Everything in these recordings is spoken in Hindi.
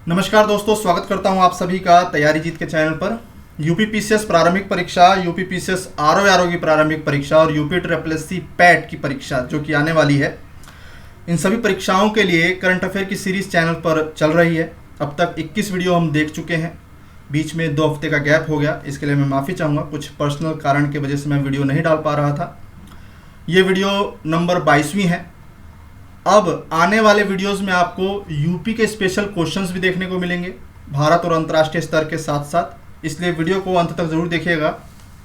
नमस्कार दोस्तों, स्वागत करता हूं आप सभी का तैयारी जीत के चैनल पर। यूपीपीसीएस प्रारंभिक परीक्षा, यूपीपीसीएस आरओ की प्रारंभिक परीक्षा और यूपी ट्रिपल एससी पैट की परीक्षा जो कि आने वाली है, इन सभी परीक्षाओं के लिए करंट अफेयर की सीरीज चैनल पर चल रही है। अब तक 21 वीडियो हम देख चुके हैं। बीच में 2 हफ्ते का गैप हो गया, इसके लिए मैं माफ़ी चाहूँगा। कुछ पर्सनल कारण की वजह से मैं वीडियो नहीं डाल पा रहा था। ये वीडियो नंबर 22वीं है। अब आने वाले वीडियोस में आपको यूपी के स्पेशल क्वेश्चंस भी देखने को मिलेंगे, भारत और अंतर्राष्ट्रीय स्तर के साथ साथ, इसलिए वीडियो को अंत तक ज़रूर देखिएगा।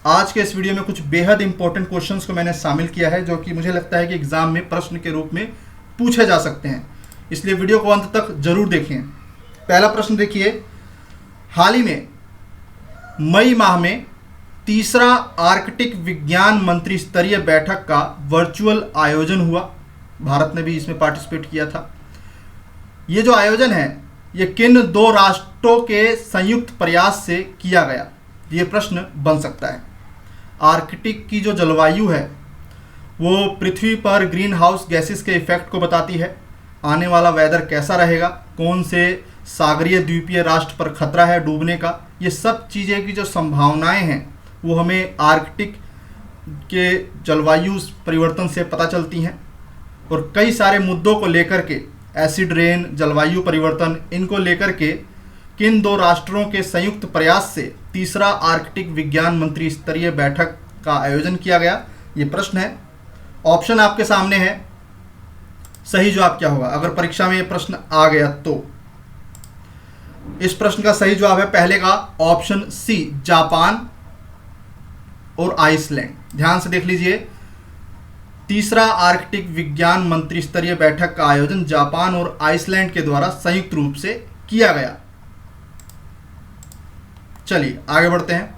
आज के इस वीडियो में कुछ बेहद इंपॉर्टेंट क्वेश्चंस को मैंने शामिल किया है जो कि मुझे लगता है कि एग्जाम में प्रश्न के रूप में पूछे जा सकते हैं, इसलिए वीडियो को अंत तक जरूर देखें। पहला प्रश्न देखिए, हाल ही में मई माह में तीसरा आर्कटिक विज्ञान मंत्री स्तरीय बैठक का वर्चुअल आयोजन हुआ। भारत ने भी इसमें पार्टिसिपेट किया था। ये जो आयोजन है ये किन 2 राष्ट्रों के संयुक्त प्रयास से किया गया, ये प्रश्न बन सकता है। आर्कटिक की जो जलवायु है वो पृथ्वी पर ग्रीन हाउस गैसेस के इफेक्ट को बताती है। आने वाला वेदर कैसा रहेगा, कौन से सागरीय द्वीपीय राष्ट्र पर खतरा है डूबने का, ये सब चीज़ें की जो संभावनाएं हैं वो हमें आर्कटिक के जलवायु परिवर्तन से पता चलती हैं। और कई सारे मुद्दों को लेकर के, एसिड रेन, जलवायु परिवर्तन, इनको लेकर के किन 2 राष्ट्रों के संयुक्त प्रयास से तीसरा आर्कटिक विज्ञान मंत्री स्तरीय बैठक का आयोजन किया गया, ये प्रश्न है। ऑप्शन आपके सामने है। सही जवाब क्या होगा अगर परीक्षा में ये प्रश्न आ गया तो? इस प्रश्न का सही जवाब है पहले का ऑप्शन सी, जापान और आइसलैंड। ध्यान से देख लीजिए, तीसरा आर्कटिक विज्ञान मंत्री स्तरीय बैठक का आयोजन जापान और आइसलैंड के द्वारा संयुक्त रूप से किया गया। चलिए आगे बढ़ते हैं।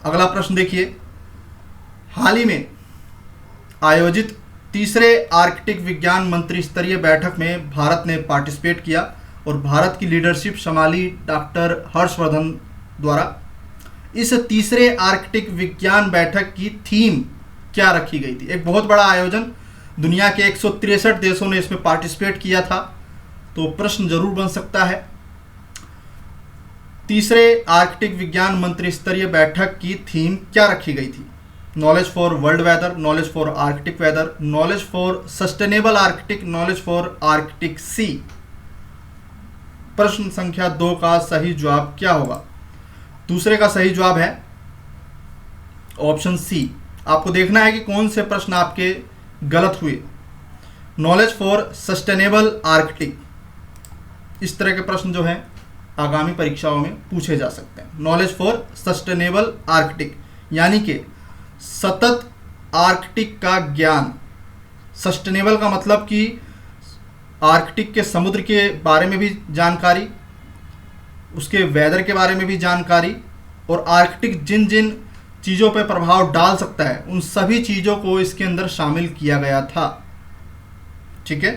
अगला प्रश्न देखिए, हाल ही में आयोजित तीसरे आर्कटिक विज्ञान मंत्री स्तरीय बैठक में भारत ने पार्टिसिपेट किया और भारत की लीडरशिप संभाली डॉक्टर हर्षवर्धन द्वारा। इस तीसरे आर्कटिक विज्ञान बैठक की थीम क्या रखी गई थी? एक बहुत बड़ा आयोजन, दुनिया के 163 देशों ने इसमें पार्टिसिपेट किया था, तो प्रश्न जरूर बन सकता है। तीसरे आर्कटिक विज्ञान मंत्री स्तरीय बैठक की थीम क्या रखी गई थी? Knowledge for world weather, knowledge for Arctic weather, knowledge for sustainable Arctic, knowledge for Arctic sea. प्रश्न संख्या 2 का सही जवाब क्या होगा? दूसरे का सही जवाब है ऑप्शन सी। आपको देखना है कि कौन से प्रश्न आपके गलत हुए। नॉलेज फॉर सस्टेनेबल आर्कटिक, इस तरह के प्रश्न जो हैं आगामी परीक्षाओं में पूछे जा सकते हैं। नॉलेज फॉर सस्टेनेबल आर्कटिक यानी कि सतत आर्कटिक का ज्ञान। सस्टेनेबल का मतलब कि आर्कटिक के समुद्र के बारे में भी जानकारी, उसके वेदर के बारे में भी जानकारी, और आर्कटिक जिन जिन चीज़ों पर प्रभाव डाल सकता है उन सभी चीज़ों को इसके अंदर शामिल किया गया था। ठीक है,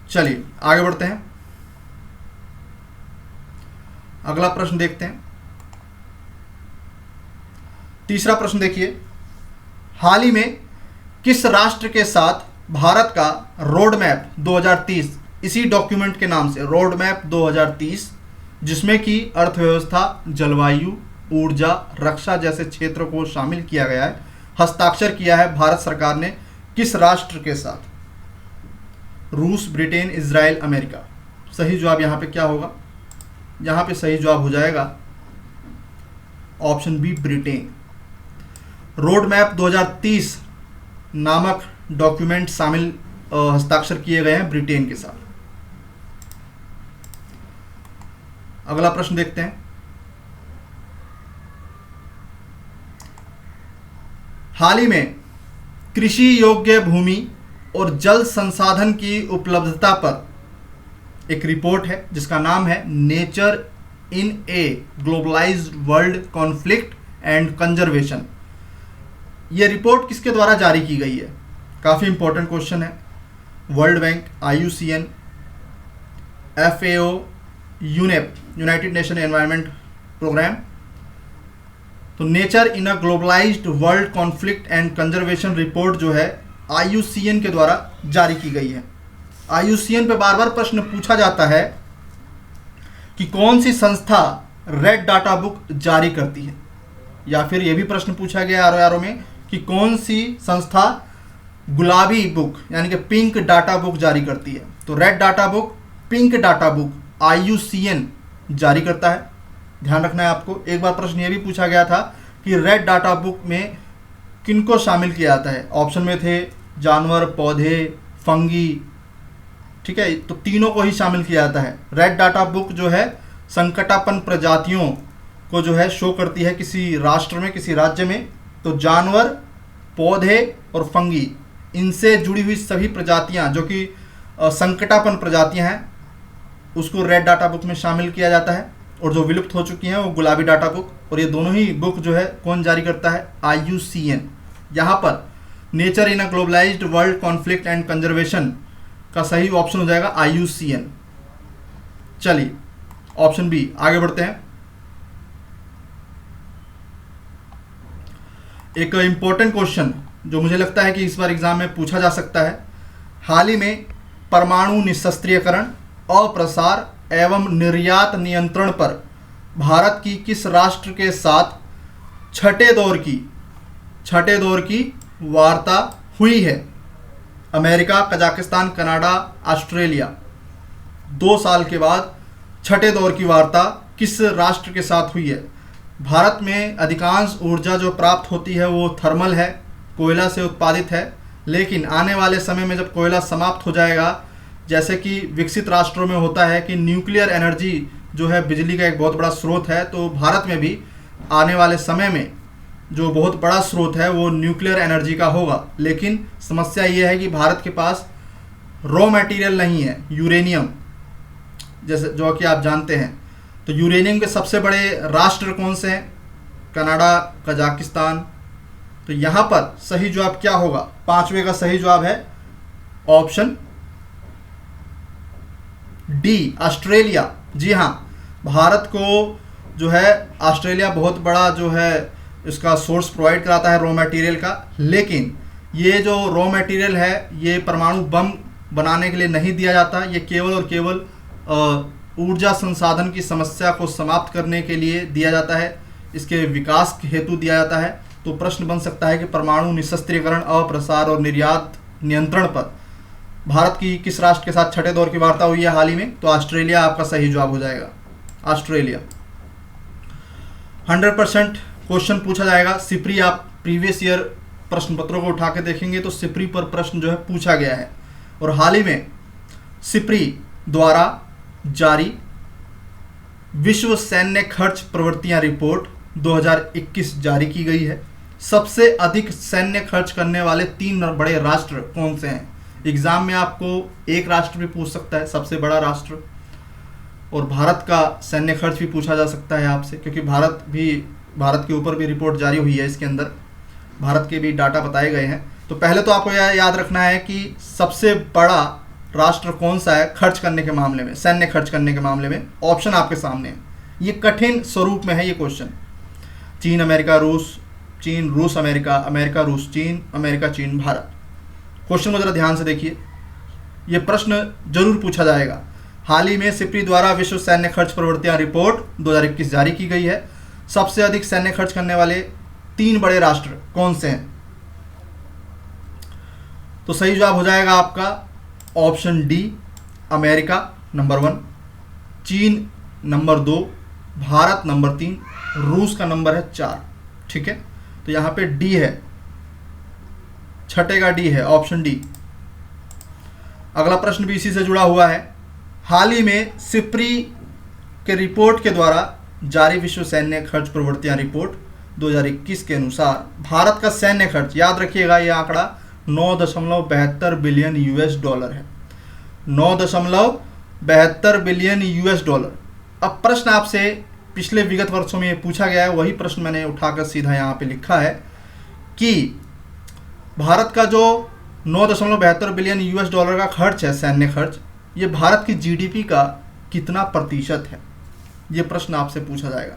चलिए आगे बढ़ते हैं। अगला प्रश्न देखते हैं। तीसरा प्रश्न देखिए, हाल ही में किस राष्ट्र के साथ भारत का रोड मैप 2030, इसी डॉक्यूमेंट के नाम से रोड मैप 2030, जिसमें कि अर्थव्यवस्था, जलवायु, ऊर्जा, रक्षा जैसे क्षेत्रों को शामिल किया गया है, हस्ताक्षर किया है भारत सरकार ने किस राष्ट्र के साथ? रूस, ब्रिटेन, इजराइल, अमेरिका। सही जवाब यहाँ पे क्या होगा? यहाँ पे सही जवाब हो जाएगा option B, Britain. Road map 2030 नामक डॉक्यूमेंट शामिल हस्ताक्षर किए गए हैं ब्रिटेन के साथ। अगला प्रश्न देखते हैं। हाल ही में कृषि योग्य भूमि और जल संसाधन की उपलब्धता पर एक रिपोर्ट है जिसका नाम है nature in a globalized world conflict and conservation. ये रिपोर्ट किसके द्वारा जारी की गई है? काफ़ी इंपॉर्टेंट क्वेश्चन है। World bank, IUCN, FAO, UNEP, united nation environment programme. तो nature in a globalized world conflict and conservation report जो है IUCN के द्वारा जारी की गई है। IUCN पे बार बार प्रश्न पूछा जाता है कि कौन सी संस्था रेड डाटा बुक जारी करती है, या फिर यह भी प्रश्न पूछा गया आरओ में कि कौन सी संस्था गुलाबी बुक यानी कि पिंक डाटा बुक जारी करती है। तो red data book, pink data book IUCN जारी करता है, ध्यान रखना है आपको। एक बार प्रश्न ये भी पूछा गया था कि रेड डाटा बुक में किनको शामिल किया जाता है। ऑप्शन में थे जानवर, पौधे, फंगी, ठीक है, तो तीनों को ही शामिल किया जाता है। रेड डाटा बुक जो है संकटापन्न प्रजातियों को जो है शो करती है किसी राष्ट्र में, किसी राज्य में। तो जानवर, पौधे और फंगी, इनसे जुड़ी हुई सभी प्रजातियां जो कि संकटापन्न प्रजातियां हैं, उसको रेड डाटा बुक में शामिल किया जाता है। और जो विलुप्त हो चुकी हैं वो गुलाबी डाटा बुक। और ये दोनों ही बुक जो है कौन जारी करता है? IUCN। यहाँ पर nature in a globalized world conflict and conservation का सही ऑप्शन हो जाएगा IUCN। चलिए ऑप्शन बी, आगे बढ़ते हैं। एक इंपॉर्टेंट क्वेश्चन जो मुझे लगता है कि इस बार एग्जाम में पूछा जा सकता है। हाल ही में परमाणु निशस्त्रीकरण, अप्रसार एवं निर्यात नियंत्रण पर भारत की किस राष्ट्र के साथ छठे दौर की वार्ता हुई है? America, Kazakhstan, Canada, Australia. 2 साल के बाद छठे दौर की वार्ता किस राष्ट्र के साथ हुई है? भारत में अधिकांश ऊर्जा जो प्राप्त होती है वो थर्मल है, कोयला से उत्पादित है। लेकिन आने वाले समय में जब कोयला समाप्त हो जाएगा, जैसे कि विकसित राष्ट्रों में होता है कि न्यूक्लियर एनर्जी जो है बिजली का एक बहुत बड़ा स्रोत है, तो भारत में भी आने वाले समय में जो बहुत बड़ा स्रोत है वो न्यूक्लियर एनर्जी का होगा। लेकिन समस्या ये है कि भारत के पास रॉ मटेरियल नहीं है, यूरेनियम, जैसे जो कि आप जानते हैं। तो यूरेनियम के सबसे बड़े राष्ट्र कौन से हैं? Canada, Kazakhstan. तो यहाँ पर सही जवाब क्या होगा? 5वें का सही जवाब है ऑप्शन डी, ऑस्ट्रेलिया। जी हाँ, भारत को जो है ऑस्ट्रेलिया बहुत बड़ा जो है इसका सोर्स प्रोवाइड कराता है रॉ मटेरियल का। लेकिन ये जो रॉ मटेरियल है ये परमाणु बम बनाने के लिए नहीं दिया जाता, ये केवल और केवल ऊर्जा संसाधन की समस्या को समाप्त करने के लिए दिया जाता है, इसके विकास हेतु दिया जाता है। तो प्रश्न बन सकता है कि परमाणु निशस्त्रीकरण, अप्रसार और निर्यात नियंत्रण पर भारत की किस राष्ट्र के साथ छठे दौर की वार्ता हुई है हाल ही में? तो ऑस्ट्रेलिया आपका सही जवाब हो जाएगा, ऑस्ट्रेलिया। 100% क्वेश्चन पूछा जाएगा। सिप्री, आप प्रीवियस ईयर प्रश्न पत्रों को उठा के देखेंगे तो सिप्री पर प्रश्न जो है पूछा गया है। और हाल ही में सिप्री द्वारा जारी विश्व सैन्य खर्च प्रवृत्तियां रिपोर्ट 2021 जारी की गई है। सबसे अधिक सैन्य खर्च करने वाले 3 बड़े राष्ट्र कौन से हैं? एग्जाम में आपको एक राष्ट्र भी पूछ सकता है, सबसे बड़ा राष्ट्र, और भारत का सैन्य खर्च भी पूछा जा सकता है आपसे, क्योंकि भारत के ऊपर भी रिपोर्ट जारी हुई है, इसके अंदर भारत के भी डाटा बताए गए हैं। तो पहले तो आपको यह याद रखना है कि सबसे बड़ा राष्ट्र कौन सा है खर्च करने के मामले में, सैन्य खर्च करने के मामले में। ऑप्शन आपके सामने है, ये कठिन स्वरूप में है ये क्वेश्चन। चीन, अमेरिका, रूस, चीन, रूस, अमेरिका, अमेरिका, रूस, चीन, अमेरिका, चीन, भारत। क्वेश्चन को जरा ध्यान से देखिए, ये प्रश्न जरूर पूछा जाएगा। हाल ही में सिप्री द्वारा विश्व सैन्य खर्च प्रवृत्तियां रिपोर्ट 2021 जारी की गई है। सबसे अधिक सैन्य खर्च करने वाले 3 बड़े राष्ट्र कौन से हैं? तो सही जवाब हो जाएगा आपका ऑप्शन डी, अमेरिका नंबर 1, चीन नंबर 2, भारत नंबर 3, रूस का नंबर है 4। ठीक है, तो यहां पे डी है, छठे का डी है, ऑप्शन डी। अगला प्रश्न भी इसी से जुड़ा हुआ है। हाल ही में सिप्री के रिपोर्ट के द्वारा जारी विश्व सैन्य खर्च प्रवृत्तियां रिपोर्ट 2021 के अनुसार भारत का सैन्य खर्च, याद रखिएगा ये आंकड़ा 9.72 बिलियन $। है 9.72 बिलियन $। अब प्रश्न आपसे पिछले विगत वर्षों में ये पूछा गया है, वही प्रश्न मैंने उठाकर सीधा यहाँ पे लिखा है कि भारत का जो 9.72 बिलियन $का खर्च है, सैन्य खर्च, ये भारत की जीडीपी का कितना प्रतिशत है? ये प्रश्न आपसे पूछा जाएगा।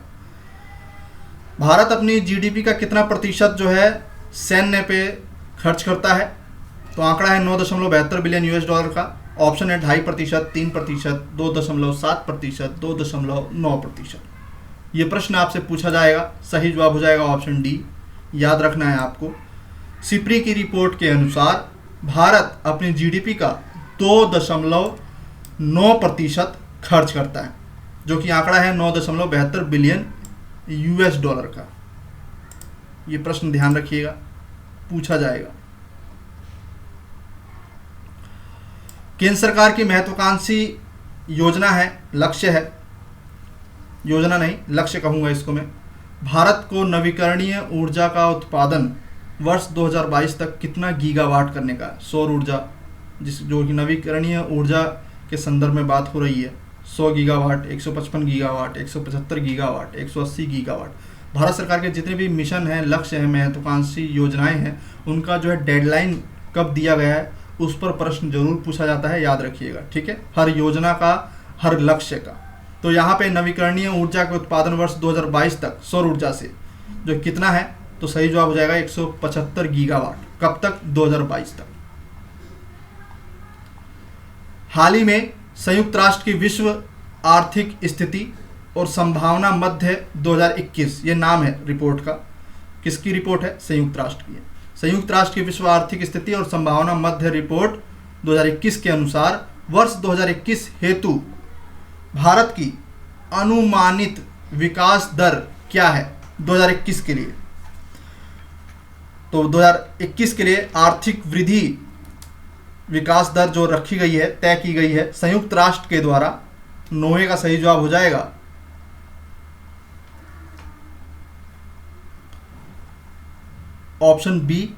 भारत अपनी जीडीपी का कितना प्रतिशत जो है सैन्य पे खर्च करता है? तो आंकड़ा है 9.72 बिलियन $का। ऑप्शन है 2.5%, 3%, 2.7%, 2.9%। ये प्रश्न आपसे पूछा जाएगा, सही जवाब हो जाएगा ऑप्शन डी। याद रखना है आपको। सिप्री की रिपोर्ट के अनुसार भारत अपनी जीडीपी का 2.9% खर्च करता है, जो कि आंकड़ा है 9.72 बिलियन यूएस डॉलर का। ये प्रश्न ध्यान रखिएगा, पूछा जाएगा। केंद्र सरकार की महत्वाकांक्षी योजना है, लक्ष्य है, योजना नहीं लक्ष्य कहूँगा इसको मैं, भारत को नवीकरणीय ऊर्जा का उत्पादन वर्ष 2022 तक कितना गीगावाट करने का। सौर ऊर्जा जो कि नवीकरणीय ऊर्जा के संदर्भ में बात हो रही है, 100 gigawatt, 155 gigawatt, 175 gigawatt, 180 gigawatt. Bharat सरकार के जितने भी मिशन हैं, लक्ष्य हैं, महत्वाकांक्षी योजनाएं हैं, उनका जो है डेडलाइन कब दिया गया है उस पर प्रश्न जरूर पूछा जाता है, याद रखिएगा। ठीक है, हर योजना का, हर लक्ष्य का। तो यहाँ पे नवीकरणीय ऊर्जा के उत्पादन वर्ष 2022 तक सौर ऊर्जा से जो कितना है, तो सही जवाब हो जाएगा 175 गीगावाट। कब तक? 2022 तक। हाल ही में संयुक्त राष्ट्र की विश्व आर्थिक स्थिति और संभावना मध्य 2021, ये नाम है रिपोर्ट का। किसकी रिपोर्ट है? संयुक्त राष्ट्र की है। संयुक्त राष्ट्र की विश्व आर्थिक स्थिति और संभावना मध्य रिपोर्ट 2021 के अनुसार वर्ष 2021 हेतु भारत की अनुमानित विकास दर क्या है 2021 के लिए। तो 2021 के लिए आर्थिक वृद्धि विकास दर जो रखी गई है, तय की गई है संयुक्त राष्ट्र के द्वारा, नोए का सही जवाब हो जाएगा ऑप्शन बी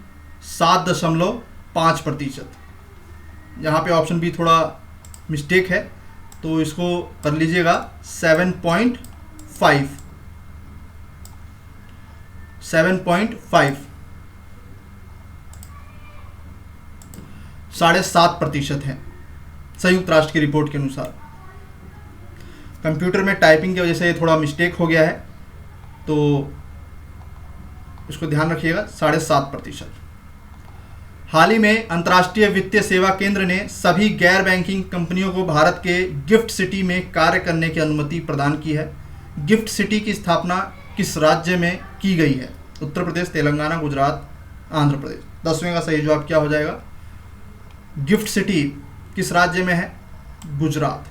7.5%। यहाँ पे ऑप्शन बी थोड़ा मिस्टेक है, तो इसको कर लीजिएगा 7.5। 7.5 है संयुक्त राष्ट्र की रिपोर्ट के अनुसार। कंप्यूटर में टाइपिंग की वजह से ये थोड़ा मिस्टेक हो गया है, तो इसको ध्यान रखिएगा, 7.5%। हाल ही में अंतर्राष्ट्रीय वित्तीय सेवा केंद्र ने सभी गैर बैंकिंग कंपनियों को भारत के गिफ्ट सिटी में कार्य करने की अनुमति प्रदान की है। गिफ्ट सिटी की स्थापना किस राज्य में की गई है? उत्तर प्रदेश, तेलंगाना, गुजरात, आंध्र प्रदेश। 10वें का सही जवाब क्या हो जाएगा? गिफ्ट सिटी किस राज्य में है? गुजरात।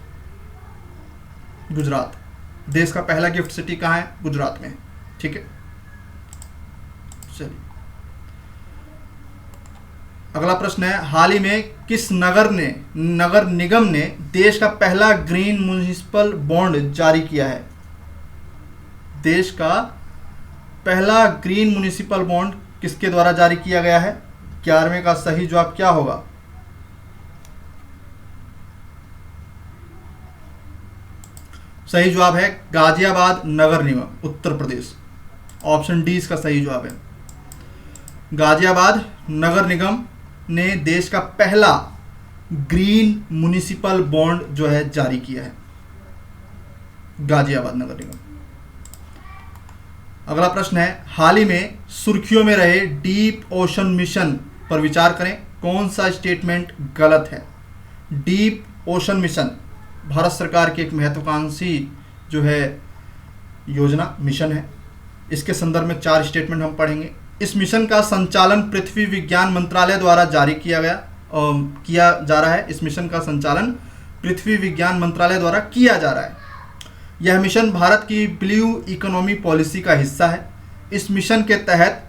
गुजरात देश का पहला गिफ्ट सिटी कहाँ है? गुजरात में। ठीक है, चलिए अगला प्रश्न है, हाल ही में किस नगर निगम ने देश का पहला ग्रीन म्युनिसिपल बॉन्ड जारी किया है? देश का पहला ग्रीन म्युनिसिपल बॉन्ड किसके द्वारा जारी किया गया है? 11वें का सही जवाब क्या होगा? सही जवाब है गाजियाबाद नगर निगम, उत्तर प्रदेश। ऑप्शन डी इसका सही जवाब है। गाजियाबाद नगर निगम ने देश का पहला ग्रीन म्युनिसिपल बॉन्ड जो है जारी किया है, गाजियाबाद नगर निगम। अगला प्रश्न है, हाल ही में सुर्खियों में रहे डीप ओशन मिशन पर विचार करें। कौन सा स्टेटमेंट गलत है? डीप ओशन मिशन भारत सरकार की एक महत्वाकांक्षी जो है योजना, मिशन है। इसके संदर्भ में 4 स्टेटमेंट हम पढ़ेंगे। इस मिशन का संचालन पृथ्वी विज्ञान मंत्रालय द्वारा जारी किया जा रहा है। इस मिशन का संचालन पृथ्वी विज्ञान मंत्रालय द्वारा किया जा रहा है। यह मिशन भारत की ब्लू इकोनॉमी पॉलिसी का हिस्सा है। इस मिशन के तहत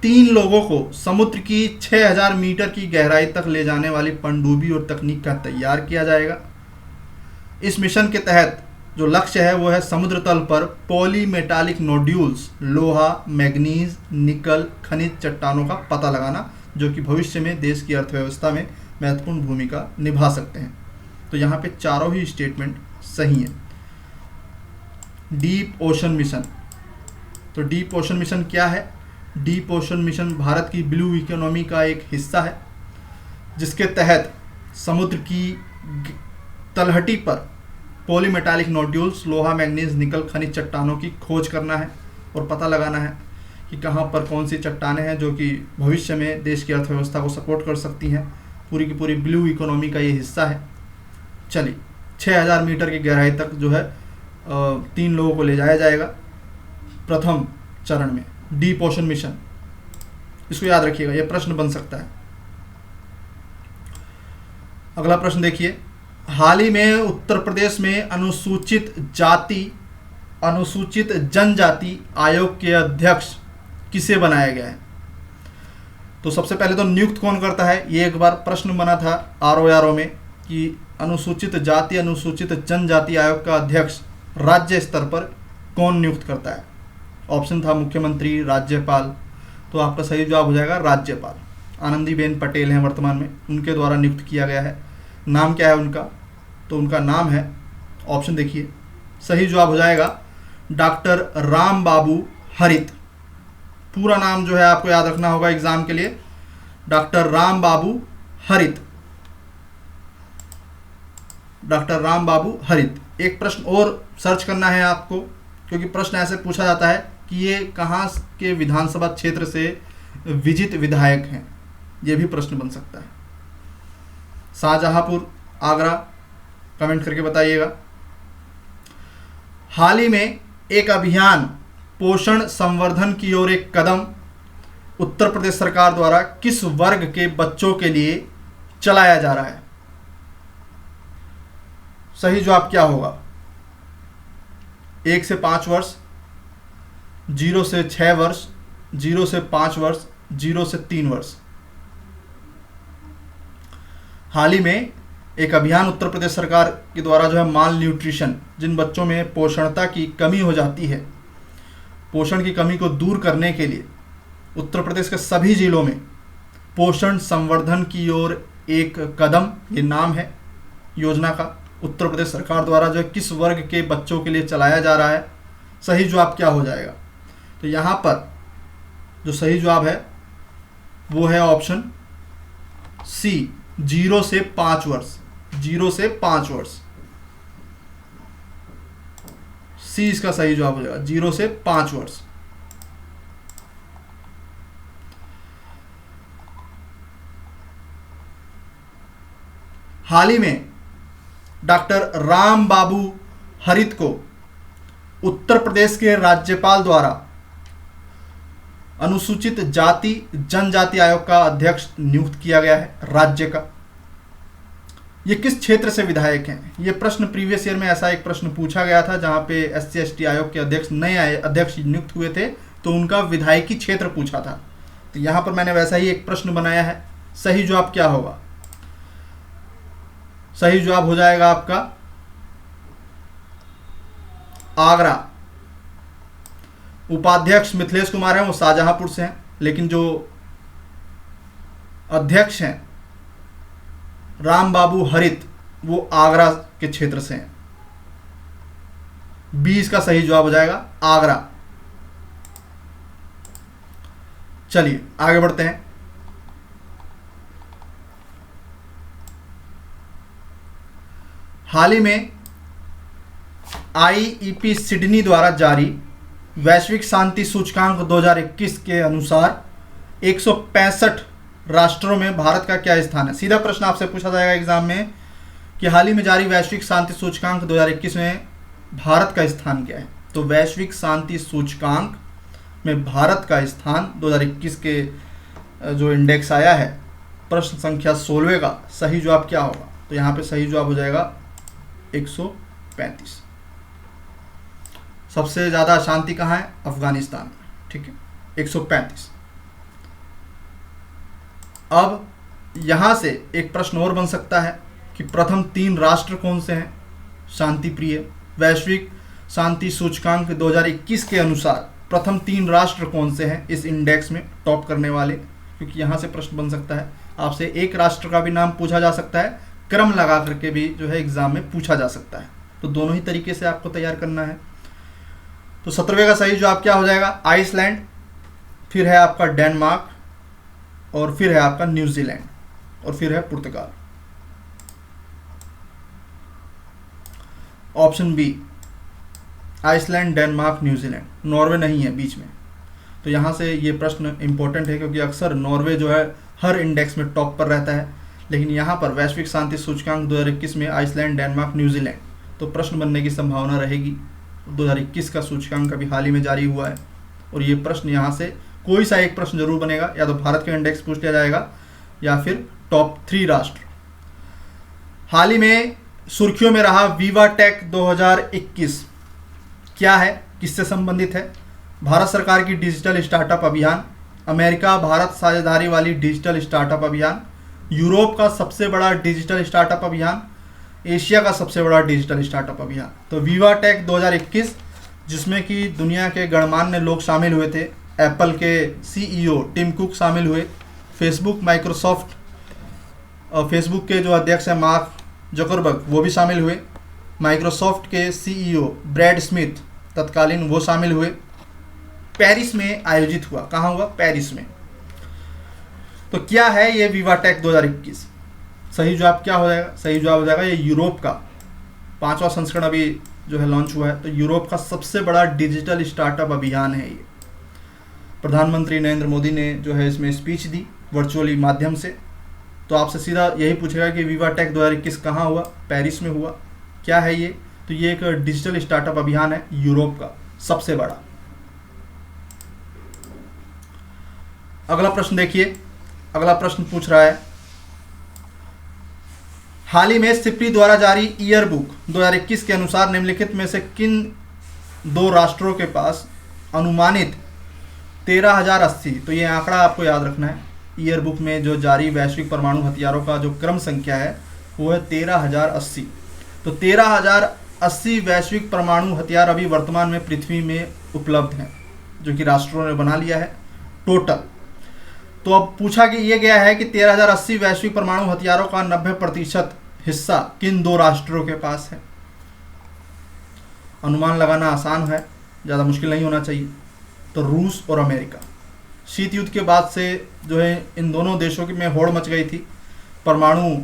3 लोगों को समुद्र की 6000 मीटर की गहराई तक ले जाने वाली पनडुब्बी और तकनीक का तैयार किया जाएगा। इस मिशन के तहत जो लक्ष्य है वो है समुद्र तल पर पॉलीमेटालिक नोड्यूल्स, लोहा, मैग्नीज, निकल, खनिज चट्टानों का पता लगाना, जो कि भविष्य में देश की अर्थव्यवस्था में महत्वपूर्ण भूमिका निभा सकते हैं। तो यहाँ पे चारों ही स्टेटमेंट सही हैं। डीप ओशन मिशन, तो डीप ओशन मिशन क्या है? डीप ओशन मिशन भारत की ब्लू इकोनॉमी का एक हिस्सा है, जिसके तहत समुद्र की तलहटी पर पॉलीमेटालिक नोड्यूल्स, लोहा, मैग्नीज, निकल, खनिज चट्टानों की खोज करना है और पता लगाना है कि कहाँ पर कौन सी चट्टानें हैं जो कि भविष्य में देश की अर्थव्यवस्था को सपोर्ट कर सकती हैं। पूरी की पूरी ब्लू इकोनॉमी का ये हिस्सा है। चलिए 6000 मीटर की गहराई तक जो है 3 लोगों को ले जाया जाएगा प्रथम चरण में, डीप ओशन मिशन। इसको याद रखिएगा, यह प्रश्न बन सकता है। अगला प्रश्न देखिए, हाल ही में उत्तर प्रदेश में अनुसूचित जनजाति आयोग के अध्यक्ष किसे बनाया गया है? तो सबसे पहले तो नियुक्त कौन करता है, ये एक बार प्रश्न बना था आरओ में कि अनुसूचित जाति अनुसूचित जनजाति आयोग का अध्यक्ष राज्य स्तर पर कौन नियुक्त करता है? ऑप्शन था मुख्यमंत्री, राज्यपाल। तो आपका सही जवाब हो जाएगा राज्यपाल। आनंदीबेन पटेल हैं वर्तमान में, उनके द्वारा नियुक्त किया गया है। नाम क्या है उनका? तो उनका नाम है, ऑप्शन देखिए, सही जवाब हो जाएगा डॉक्टर राम बाबू हरित। पूरा नाम जो है आपको याद रखना होगा एग्जाम के लिए, डॉक्टर राम बाबू हरित, डॉक्टर राम बाबू हरित। एक प्रश्न और सर्च करना है आपको, क्योंकि प्रश्न ऐसे पूछा जाता है कि ये कहाँ के विधानसभा क्षेत्र से विजित विधायक हैं, ये भी प्रश्न बन सकता है। शाहजहांपुर, आगरा, कमेंट करके बताइएगा। हाल ही में एक अभियान पोषण संवर्धन की ओर एक कदम उत्तर प्रदेश सरकार द्वारा किस वर्ग के बच्चों के लिए चलाया जा रहा है? सही जवाब क्या होगा? 1 से 5 वर्ष, 0 से 6 वर्ष, 0 से 5 वर्ष, 0 से 3 वर्ष। हाल ही में एक अभियान उत्तर प्रदेश सरकार के द्वारा जो है माल न्यूट्रिशन, जिन बच्चों में पोषणता की कमी हो जाती है, पोषण की कमी को दूर करने के लिए उत्तर प्रदेश के सभी जिलों में पोषण संवर्धन की ओर एक कदम, ये नाम है योजना का। उत्तर प्रदेश सरकार द्वारा जो है किस वर्ग के बच्चों के लिए चलाया जा रहा है? सही जवाब क्या हो जाएगा? तो यहाँ पर जो सही जवाब है वो है ऑप्शन सी, 0 से 5 वर्ष। 0 से 5 वर्ष, सी इसका सही जवाब हो जाएगा, 0 से 5 वर्ष। हाल ही में डॉक्टर राम बाबू हरित को उत्तर प्रदेश के राज्यपाल द्वारा अनुसूचित जाति जनजाति आयोग का अध्यक्ष नियुक्त किया गया है राज्य का। ये किस क्षेत्र से विधायक हैं? ये प्रश्न प्रीवियस ईयर में ऐसा एक प्रश्न पूछा गया था, जहां पे SC/ST आयोग के अध्यक्ष नए अध्यक्ष नियुक्त हुए थे, तो उनका विधायकी क्षेत्र पूछा था। तो यहां पर मैंने वैसा ही एक प्रश्न बनाया है। सही जवाब क्या होगा? सही जवाब हो जाएगा आपका आगरा। उपाध्यक्ष मिथिलेश कुमार हैं, वो शाहजहांपुर से हैं, लेकिन जो अध्यक्ष हैं राम बाबू हरित, वो आगरा के क्षेत्र से हैं। 20 का सही जवाब हो जाएगा आगरा। चलिए आगे बढ़ते हैं। हाल ही में IEP सिडनी द्वारा जारी वैश्विक शांति सूचकांक 2021 के अनुसार 165 राष्ट्रों में भारत का क्या स्थान है? सीधा प्रश्न आपसे पूछा जाएगा एग्जाम में कि हाल ही में जारी वैश्विक शांति सूचकांक 2021 में भारत का स्थान क्या है? तो वैश्विक शांति सूचकांक में भारत का स्थान 2021 के जो इंडेक्स आया है, प्रश्न संख्या 16 का सही जवाब क्या होगा? तो यहाँ पे सही जवाब हो जाएगा 135। सबसे ज़्यादा अशांति कहाँ है? अफगानिस्तान में, ठीक है, 135। अब यहाँ से एक प्रश्न और बन सकता है कि प्रथम 3 राष्ट्र कौन से हैं शांति प्रिय? वैश्विक शांति सूचकांक 2021 के अनुसार प्रथम 3 राष्ट्र कौन से हैं इस इंडेक्स में टॉप करने वाले? क्योंकि यहाँ से प्रश्न बन सकता है, आपसे एक राष्ट्र का भी नाम पूछा जा सकता है, क्रम लगा करके भी जो है एग्जाम में पूछा जा सकता है। तो दोनों ही तरीके से आपको तैयार करना है। तो 17वें का सही जवाब क्या हो जाएगा? आइसलैंड, फिर है आपका डेनमार्क, और फिर है आपका न्यूजीलैंड, और फिर है पुर्तगाल। Option B, Iceland, Denmark, New Zealand. Norway नहीं है बीच में। तो यहाँ से ये प्रश्न इंपॉर्टेंट है, क्योंकि अक्सर नॉर्वे जो है हर इंडेक्स में टॉप पर रहता है, लेकिन यहाँ पर वैश्विक शांति सूचकांक 2021 में आइसलैंड, डेनमार्क, न्यूजीलैंड, तो प्रश्न बनने की संभावना रहेगी। 2021 का सूचकांक अभी हाल ही में जारी हुआ है और ये प्रश्न यहाँ से कोई सा एक प्रश्न जरूर बनेगा, या तो भारत का इंडेक्स पूछ लिया जाएगा या फिर टॉप 3 राष्ट्र। हाल ही में सुर्खियों में रहा विवा टेक 2021 क्या है, किससे संबंधित है? भारत सरकार की डिजिटल स्टार्टअप अभियान, अमेरिका भारत साझेदारी वाली डिजिटल स्टार्टअप अभियान, यूरोप का सबसे बड़ा डिजिटल स्टार्टअप अभियान, एशिया का सबसे बड़ा डिजिटल स्टार्टअप अभियान। तो विवा टेक 2021 जिसमें कि दुनिया के गणमान्य लोग शामिल हुए थे। एप्पल के सीईओ टिम कुक शामिल हुए, फेसबुक, माइक्रोसॉफ्ट और फेसबुक के जो अध्यक्ष हैं मार्क जकरबर्ग वो भी शामिल हुए, माइक्रोसॉफ्ट के सीईओ ब्रैड स्मिथ तत्कालीन वो शामिल हुए। पेरिस में आयोजित हुआ, कहाँ हुआ? पेरिस में। तो क्या है ये विवा टेक 2021? सही जवाब क्या हो जाएगा? सही जवाब हो जाएगा ये यूरोप का 5वां संस्करण अभी जो है लॉन्च हुआ है, तो यूरोप का सबसे बड़ा डिजिटल स्टार्टअप अभियान है ये। प्रधानमंत्री नरेंद्र मोदी ने जो है इसमें स्पीच दी वर्चुअली माध्यम से। तो आपसे सीधा यही पूछेगा कि विवा टेक 2021 कहाँ हुआ? पेरिस में हुआ। क्या है ये? तो ये एक डिजिटल स्टार्टअप अभियान है यूरोप का सबसे बड़ा। अगला प्रश्न देखिए, अगला प्रश्न पूछ रहा है, हाल ही में सिप्री द्वारा जारी ईयर बुक 2021 के अनुसार निम्नलिखित में से किन 2 राष्ट्रों के पास अनुमानित 13,080, तो ये आंकड़ा आपको याद रखना है। ईयर बुक में जो जारी वैश्विक परमाणु हथियारों का जो क्रम संख्या है वो है 13,080। तो 13,080 वैश्विक परमाणु हथियार अभी वर्तमान में पृथ्वी में उपलब्ध हैं, जो कि राष्ट्रों ने बना लिया है टोटल। तो अब पूछा कि ये गया है कि 13,080 वैश्विक परमाणु हथियारों का 90% हिस्सा किन 2 राष्ट्रों के पास है? अनुमान लगाना आसान है, ज़्यादा मुश्किल नहीं होना चाहिए। तो रूस और अमेरिका। शीत युद्ध के बाद से जो है इन दोनों देशों की में होड़ मच गई थी परमाणु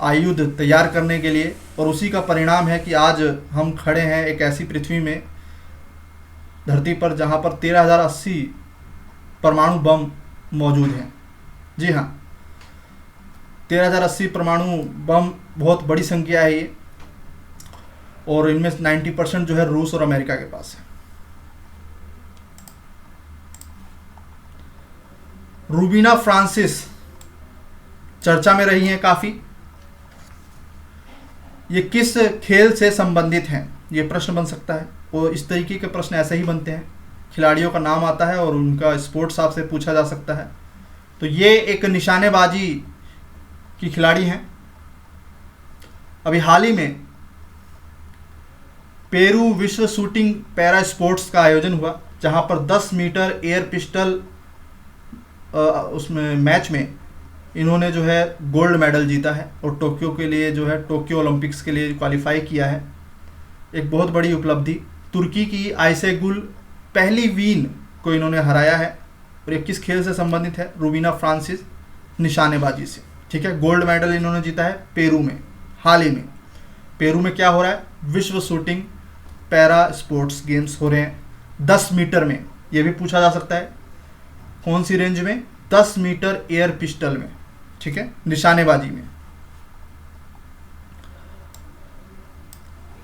आयुध तैयार करने के लिए, और उसी का परिणाम है कि आज हम खड़े हैं एक ऐसी पृथ्वी में, धरती पर, जहां पर 13,080 परमाणु बम मौजूद हैं। जी हाँ, 13,080 परमाणु बम बहुत बड़ी संख्या है ये, और इनमें 90% जो है रूस और अमेरिका के पास है। रूबीना फ्रांसिस चर्चा में रही हैं काफ़ी। ये किस खेल से संबंधित हैं? ये प्रश्न बन सकता है, और इस तरीके के प्रश्न ऐसे ही बनते हैं। खिलाड़ियों का नाम आता है और उनका स्पोर्ट्स आपसे पूछा जा सकता है। तो ये एक निशानेबाजी की खिलाड़ी हैं। अभी हाल ही में पेरू विश्व शूटिंग पैरा स्पोर्ट्स का आयोजन हुआ, जहां पर 10 मीटर एयर पिस्टल उसमें मैच में इन्होंने जो है गोल्ड मेडल जीता है, और टोक्यो के लिए जो है टोक्यो ओलंपिक्स के लिए क्वालिफाई किया है। एक बहुत बड़ी उपलब्धि। तुर्की की आइसेगुल पहली वीन को इन्होंने हराया है, और ये किस खेल से संबंधित है? रूबीना फ्रांसिस निशानेबाजी से। ठीक है, गोल्ड मेडल इन्होंने जीता है पेरू में। हाल ही में पेरू में क्या हो रहा है? विश्व शूटिंग पैरा स्पोर्ट्स गेम्स हो रहे हैं 10 मीटर में। ये भी पूछा जा सकता है कौन सी रेंज में? 10 मीटर एयर पिस्टल में। ठीक है, निशानेबाजी में।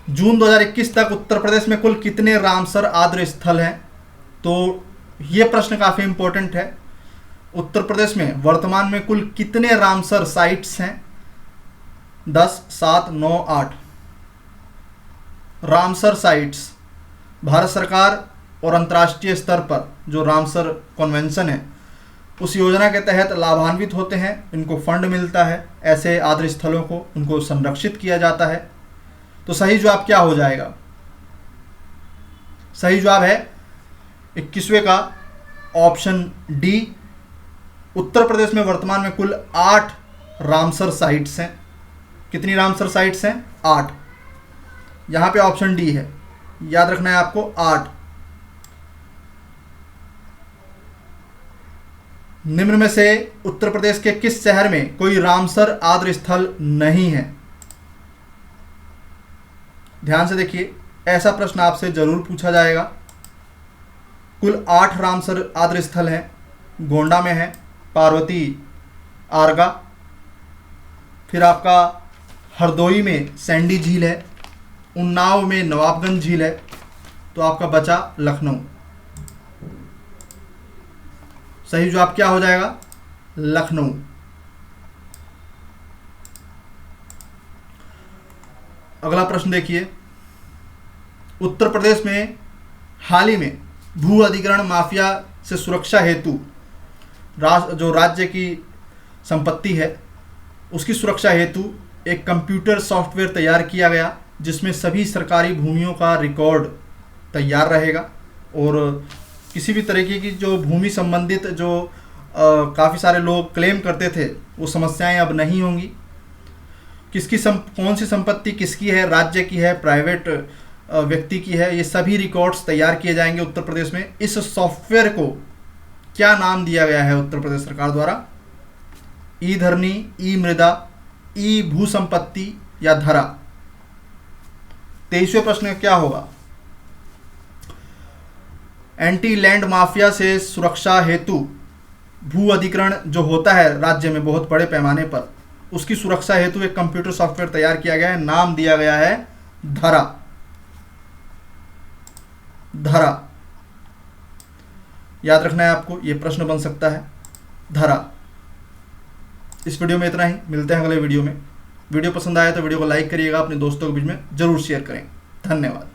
जून 2021 तक उत्तर प्रदेश में कुल कितने रामसर आद्र स्थल हैं? तो ये प्रश्न काफी इंपॉर्टेंट है। उत्तर प्रदेश में वर्तमान में कुल कितने रामसर साइट्स हैं? 10, 7, 9, 8 रामसर साइट्स। भारत सरकार और अंतर्राष्ट्रीय स्तर पर जो रामसर कन्वेंशन है उस योजना के तहत लाभान्वित होते हैं, इनको फंड मिलता है, ऐसे आद्र स्थलों को उनको संरक्षित किया जाता है। तो सही जवाब क्या हो जाएगा? सही जवाब है 21वें का ऑप्शन डी। उत्तर प्रदेश में वर्तमान में कुल 8 रामसर साइट्स हैं। कितनी रामसर साइट्स हैं? 8। यहां पे ऑप्शन डी है, याद रखना है आपको, 8। निम्न में से उत्तर प्रदेश के किस शहर में कोई रामसर आद्र स्थल नहीं है? ध्यान से देखिए, ऐसा प्रश्न आपसे जरूर पूछा जाएगा। कुल 8 रामसर आद्र स्थल हैं। गोंडा में है पार्वती आर्गा, फिर आपका हरदोई में सैंडी झील है, उन्नाव में नवाबगंज झील है, तो आपका बचा लखनऊ। सही जवाब क्या हो जाएगा? लखनऊ। अगला प्रश्न देखिए, उत्तर प्रदेश में हाल ही में भू अधिग्रहण माफिया से सुरक्षा हेतु जो राज्य की संपत्ति है उसकी सुरक्षा हेतु एक कंप्यूटर सॉफ्टवेयर तैयार किया गया, जिसमें सभी सरकारी भूमियों का रिकॉर्ड तैयार रहेगा और किसी भी तरीके की जो भूमि संबंधित जो काफ़ी सारे लोग क्लेम करते थे वो समस्याएं अब नहीं होंगी। कौन सी संपत्ति किसकी है, राज्य की है, प्राइवेट व्यक्ति की है, ये सभी रिकॉर्ड्स तैयार किए जाएंगे उत्तर प्रदेश में। इस सॉफ्टवेयर को क्या नाम दिया गया है उत्तर प्रदेश सरकार द्वारा? ई धरनी, ई मृदा, ई भू संपत्ति या धरा? 23वें प्रश्न क्या होगा? एंटी लैंड माफिया से सुरक्षा हेतु भू अधिग्रहण जो होता है राज्य में बहुत बड़े पैमाने पर, उसकी सुरक्षा हेतु एक कंप्यूटर सॉफ्टवेयर तैयार किया गया है, नाम दिया गया है धरा। धरा याद रखना है आपको, यह प्रश्न बन सकता है, धरा। इस वीडियो में इतना ही, मिलते हैं अगले वीडियो में। वीडियो पसंद आया तो वीडियो को लाइक करिएगा, अपने दोस्तों के बीच में जरूर शेयर करें। धन्यवाद।